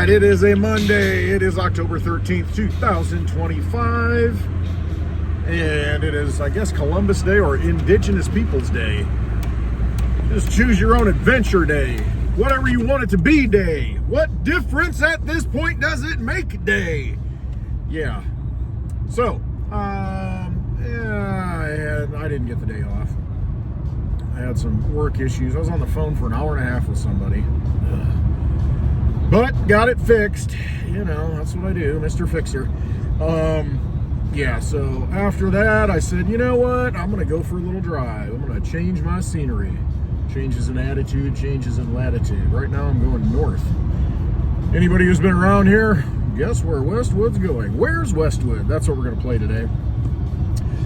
right, it is a Monday. It is October 13th, 2025. And it is, I guess, Columbus Day or Indigenous Peoples Day. Just choose your own adventure day. Whatever you want it to be day. What difference at this point does it make day? Yeah. So, I didn't get the day off. I had some work issues. I was on the phone for an hour and a half with somebody. But got it fixed. You know, that's what I do, Mr. Fixer. Yeah, so after that, I said, you know what? I'm going to go for a little drive. I'm going to change my scenery. Changes in attitude, changes in latitude. Right now, I'm going north. Anybody who's been around here, guess where Westwood's going? Where's Westwood? That's what we're going to play today.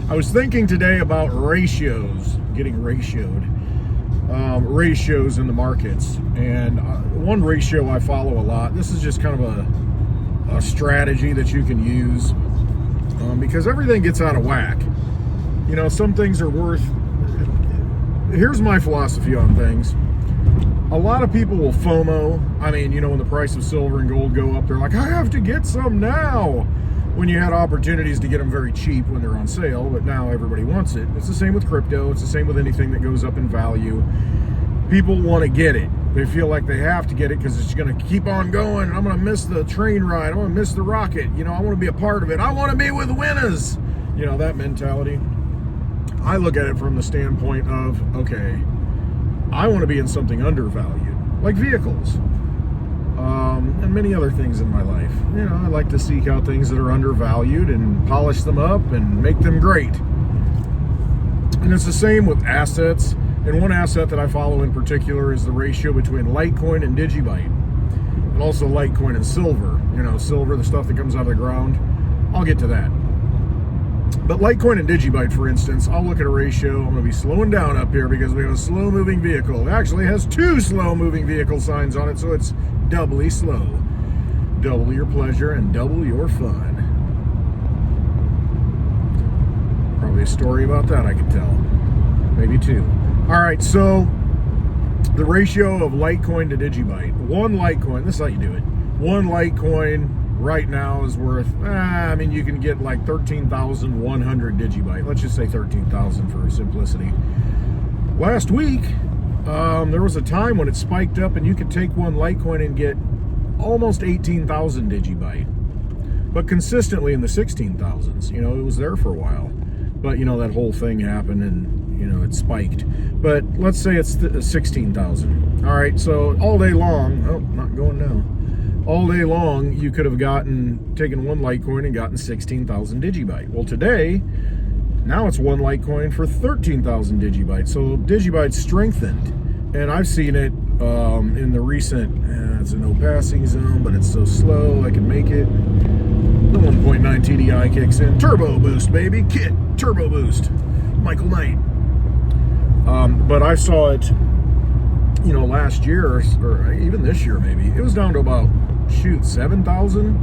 I was thinking today about ratios, getting ratioed. Ratios in the markets. And one ratio I follow a lot, this is just kind of a strategy that you can use because everything gets out of whack. You know, some things are worth... Here's my philosophy on things. A lot of people will FOMO. I mean, you know, when the price of silver and gold go up, they're like, I have to get some now. When you had opportunities to get them very cheap when they're on sale, but now everybody wants it. It's the same with crypto. It's the same with anything that goes up in value. People want to get it. They feel like they have to get it because it's going to keep on going. And I'm going to miss the train ride. I'm going to miss the rocket. You know, I want to be a part of it. I want to be with winners. You know, that mentality. I look at it from the standpoint of, okay, I want to be in something undervalued, like vehicles. And many other things in my life. You know, I like to seek out things that are undervalued and polish them up and make them great. And it's the same with assets. And one asset that I follow in particular is the ratio between Litecoin and Digibyte. And also Litecoin and silver. You know, silver, the stuff that comes out of the ground. I'll get to that. But Litecoin and Digibyte, for instance, I'll look at a ratio. I'm going to be slowing down up here because we have a slow-moving vehicle. It actually has two slow-moving vehicle signs on it, so it's doubly slow. Double your pleasure and double your fun. Probably a story about that I could tell. Maybe two. All right, so the ratio of Litecoin to Digibyte. One Litecoin, this is how you do it. One Litecoin right now is worth, I mean, you can get like 13,100 Digibyte. Let's just say 13,000 for simplicity. Last week, there was a time when it spiked up and you could take one Litecoin and get almost 18,000 Digibyte. But consistently in the 16,000s. You know, it was there for a while. But, you know, that whole thing happened and, you know, it spiked. But let's say it's 16,000. All right, so all day long, oh, not going now. All day long, you could have taken one Litecoin and gotten 16,000 Digibyte. Well, today, now it's one Litecoin for 13,000 Digibyte. So Digibyte strengthened, and I've seen it in the recent. It's a no passing zone, but it's so slow I can make it. The 1.9 TDI kicks in, turbo boost, baby, kit, turbo boost, Michael Knight. But I saw it, you know, last year or even this year maybe. It was down to about 7,000.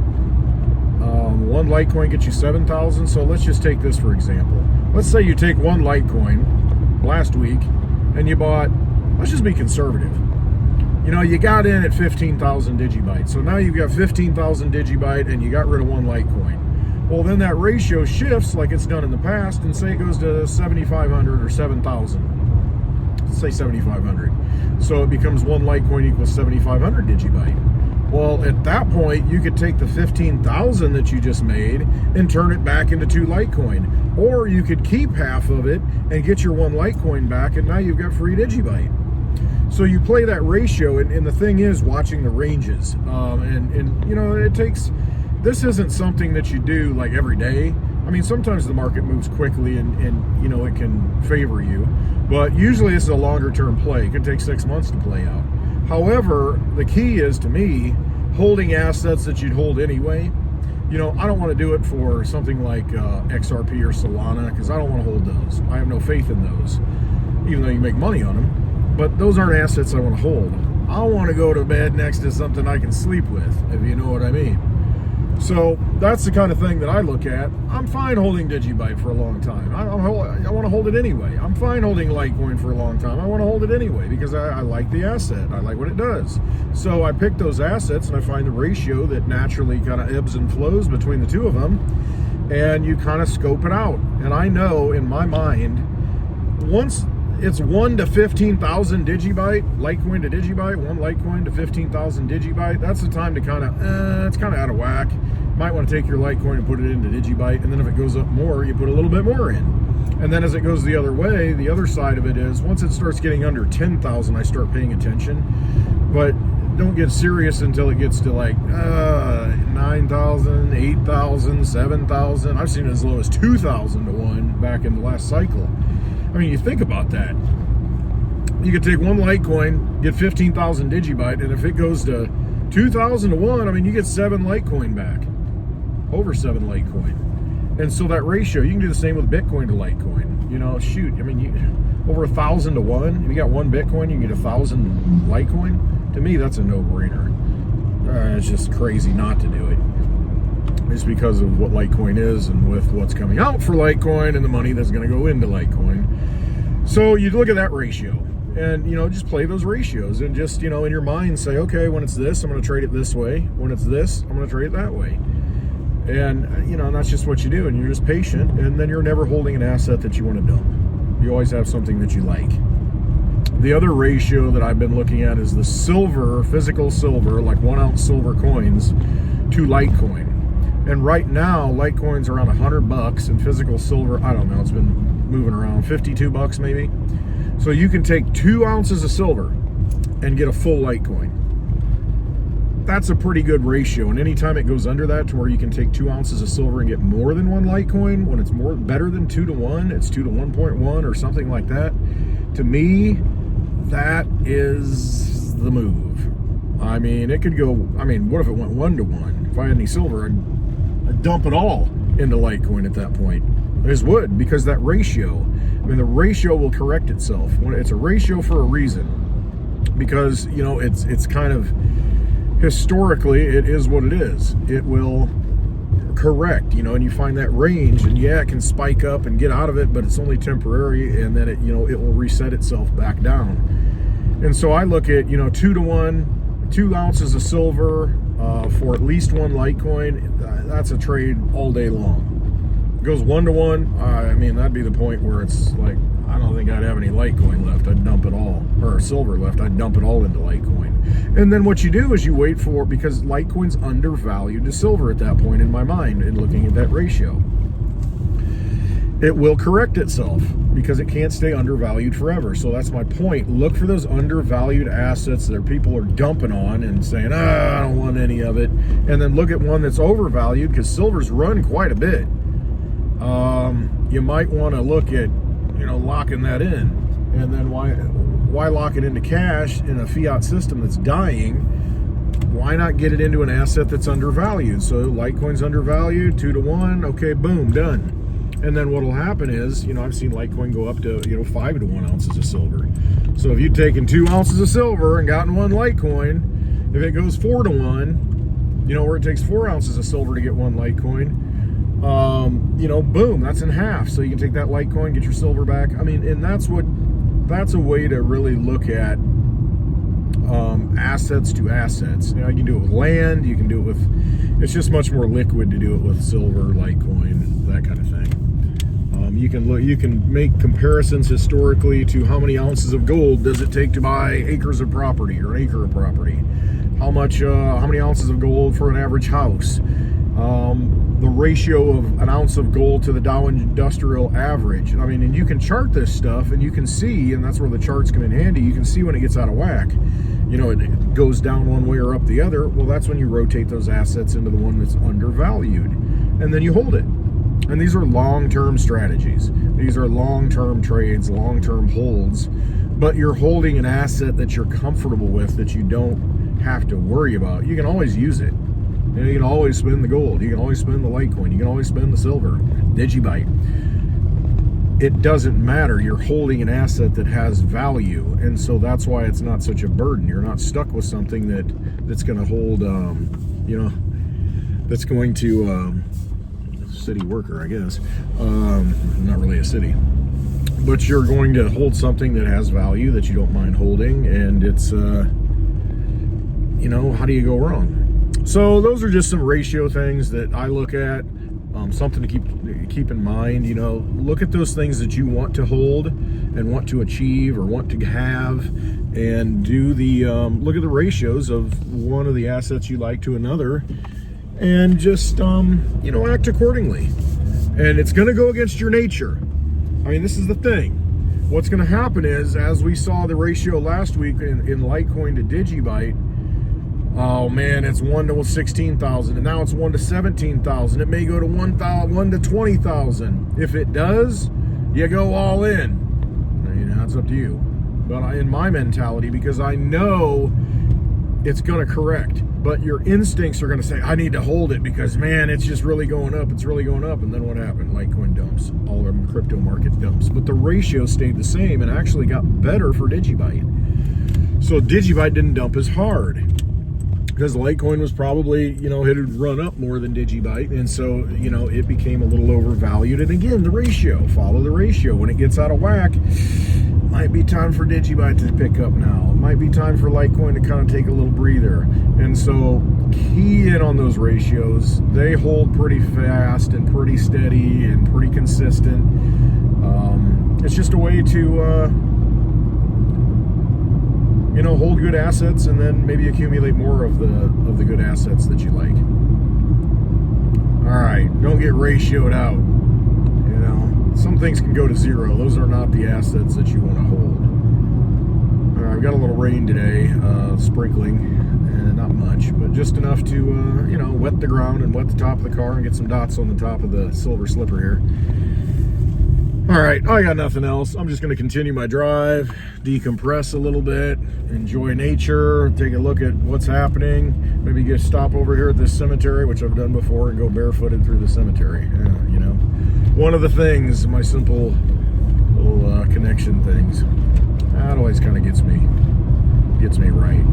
One Litecoin gets you 7,000. So let's just take this for example. Let's say you take one Litecoin last week and you bought, let's just be conservative. You know, you got in at 15,000 Digibyte. So now you've got 15,000 Digibyte and you got rid of one Litecoin. Well, then that ratio shifts like it's done in the past and say it goes to 7,500 or 7,000. Let's say 7,500. So it becomes one Litecoin equals 7,500 Digibyte. Well, at that point, you could take the 15,000 that you just made and turn it back into two Litecoin. Or you could keep half of it and get your one Litecoin back, and now you've got free Digibyte. So you play that ratio, and the thing is watching the ranges. And you know, it takes... This isn't something that you do like every day. I mean, sometimes the market moves quickly and you know, it can favor you. But usually this is a longer term play. It could take 6 months to play out. However, the key is, to me, holding assets that you'd hold anyway. You know, I don't want to do it for something like XRP or Solana because I don't want to hold those. I have no faith in those, even though you make money on them. But those aren't assets I want to hold. I want to go to bed next to something I can sleep with, if you know what I mean. So that's the kind of thing that I look at. I'm fine holding Digibyte for a long time. I want to hold it anyway. I'm fine holding Litecoin for a long time. I want to hold it anyway because I like the asset. I like what it does. So I pick those assets and I find the ratio that naturally kind of ebbs and flows between the two of them, and you kind of scope it out. And I know in my mind, once it's 1 to 15,000 Digibyte, Litecoin to Digibyte, 1 Litecoin to 15,000 Digibyte, that's the time to kind of, it's kind of out of whack. You might want to take your Litecoin and put it into Digibyte, and then if it goes up more, you put a little bit more in. And then as it goes the other way, the other side of it is, once it starts getting under 10,000, I start paying attention. But don't get serious until it gets to like 9,000, 8,000, 7,000. I've seen it as low as 2,000 to 1 back in the last cycle. I mean, you think about that. You could take 1 Litecoin, get 15,000 Digibyte, and if it goes to 2,000 to 1, I mean, you get 7 Litecoin back. Over 7 Litecoin. And so that ratio, you can do the same with Bitcoin to Litecoin. You know, shoot, I mean, over 1,000 to 1. If you got 1 Bitcoin, you can get 1,000 Litecoin. To me, that's a no-brainer. It's just crazy not to do it. Just because of what Litecoin is and with what's coming out for Litecoin and the money that's going to go into Litecoin. So you look at that ratio and, you know, just play those ratios and just, you know, in your mind say, okay, when it's this, I'm going to trade it this way. When it's this, I'm going to trade it that way. And, you know, and that's just what you do. And you're just patient, and then you're never holding an asset that you want to dump. You always have something that you like. The other ratio that I've been looking at is the silver, physical silver, like 1 ounce silver coins to Litecoin. And right now, Litecoin's around $100, and physical silver, I don't know, it's been moving around, $52 maybe. So you can take 2 ounces of silver and get a full Litecoin. That's a pretty good ratio. And anytime it goes under that to where you can take 2 ounces of silver and get more than 1 Litecoin, when it's better than 2 to 1, it's 2 to 1.1 or something like that. To me, that is the move. I mean, it could go, I mean, what if it went 1 to 1? If I had any silver, I'd dump it all into Litecoin at that point. I just would, because that ratio, I mean, the ratio will correct itself. It's a ratio for a reason, because, you know, it's kind of, historically, it is what it is. It will correct, you know, and you find that range, and yeah, it can spike up and get out of it, but it's only temporary, and then it, you know, it will reset itself back down. And so I look at, you know, 2 to 1, 2 ounces of silver for at least 1 Litecoin. That's a trade all day long. It goes 1 to 1. I mean, that'd be the point where it's like, I don't think I'd have any Litecoin left. I'd dump it all, or silver left. I'd dump it all into Litecoin. And then what you do is you wait for, because Litecoin's undervalued to silver at that point in my mind, in looking at that ratio. It will correct itself because it can't stay undervalued forever. So that's my point. Look for those undervalued assets that people are dumping on and saying, I don't want any of it. And then look at one that's overvalued, because silver's run quite a bit. You might want to look at, you know, locking that in. And then why lock it into cash in a fiat system that's dying? Why not get it into an asset that's undervalued? So Litecoin's undervalued, 2 to 1. Okay, boom, done. And then what'll happen is, you know, I've seen Litecoin go up to, you know, 5 to 1 ounces of silver. So if you'd taken 2 ounces of silver and gotten 1 Litecoin, if it goes 4 to 1, you know, where it takes 4 ounces of silver to get 1 Litecoin, you know, boom, that's in half. So you can take that Litecoin, get your silver back. I mean, and that's a way to really look at assets to assets. You know, you can do it with land, you can do it with, it's just much more liquid to do it with silver, Litecoin, that kind of thing. You can make comparisons historically to how many ounces of gold does it take to buy acres of property, or an acre of property. How many ounces of gold for an average house. The ratio of an ounce of gold to the Dow Industrial Average. I mean, and you can chart this stuff, and you can see, and that's where the charts come in handy, you can see when it gets out of whack. You know, it goes down one way or up the other. Well, that's when you rotate those assets into the one that's undervalued, and then you hold it. And these are long-term strategies. These are long-term trades, long-term holds, but you're holding an asset that you're comfortable with, that you don't have to worry about. You can always use it. You know, you can always spend the gold. You can always spend the Litecoin. You can always spend the silver. Digibyte. It doesn't matter. You're holding an asset that has value, and so that's why it's not such a burden. You're not stuck with something that's going to hold, you know, that's going to, city worker, I guess, not really a city, but you're going to hold something that has value that you don't mind holding, and it's, you know, how do you go wrong? So those are just some ratio things that I look at, something to keep in mind. You know, look at those things that you want to hold and want to achieve or want to have, and do the look at the ratios of one of the assets you like to another, and just you know, act accordingly. And it's going to go against your nature. I mean, this is the thing. What's going to happen is, as we saw the ratio last week in Litecoin to Digibyte, oh man, it's 1 to 16,000, and now it's 1 to 17,000. It may go to 1 to 20,000. If it does, you go all in. You know, it's up to you. But in my mentality, because I know it's going to correct, but your instincts are going to say, I need to hold it because, man, it's just really going up. It's really going up. And then what happened? Litecoin dumps. All of the crypto market dumps. But the ratio stayed the same and actually got better for Digibyte. So Digibyte didn't dump as hard, because Litecoin was probably, you know, it had run up more than Digibyte, and so, you know, it became a little overvalued. And again, the ratio, follow the ratio. When it gets out of whack, might be time for Digibyte to pick up now. It might be time for Litecoin to kind of take a little breather. And so key in on those ratios. They hold pretty fast and pretty steady and pretty consistent. It's just a way to you know, hold good assets and then maybe accumulate more of the good assets that you like. All right, don't get ratioed out. You know, some things can go to zero. Those are not the assets that you want to hold. All right, we got a little rain today, sprinkling, and not much, but just enough to you know, wet the ground and wet the top of the car and get some dots on the top of the silver slipper here. All right, I got nothing else. I'm just going to continue my drive, decompress a little bit, enjoy nature, take a look at what's happening, maybe get a stop over here at this cemetery, which I've done before, and go barefooted through the cemetery. You know, one of the things, my simple little connection things, that always kind of gets me right.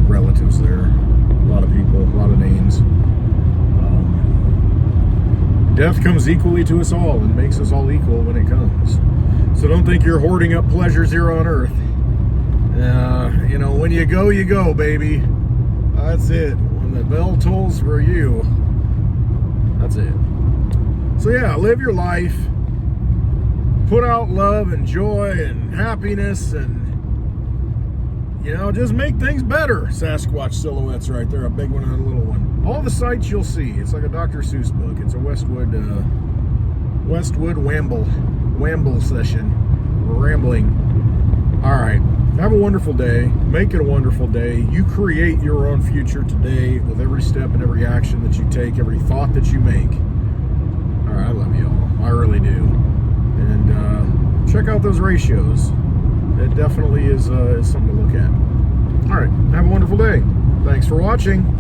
Relatives there, a lot of people, a lot of names. Death comes equally to us all and makes us all equal when it comes. So don't think you're hoarding up pleasures here on earth. You know, when you go, baby. That's it. When the bell tolls for you, that's it. So yeah, live your life. Put out love and joy and happiness, and, you know, just make things better. Sasquatch silhouettes right there, a big one and a little one. All the sights you'll see. It's like a Dr. Seuss book. It's a Westwood Wamble session. We're rambling. All right. Have a wonderful day. Make it a wonderful day. You create your own future today with every step and every action that you take, every thought that you make. All right. I love you all. I really do. And check out those ratios. It definitely is something to look at. All right. Have a wonderful day. Thanks for watching.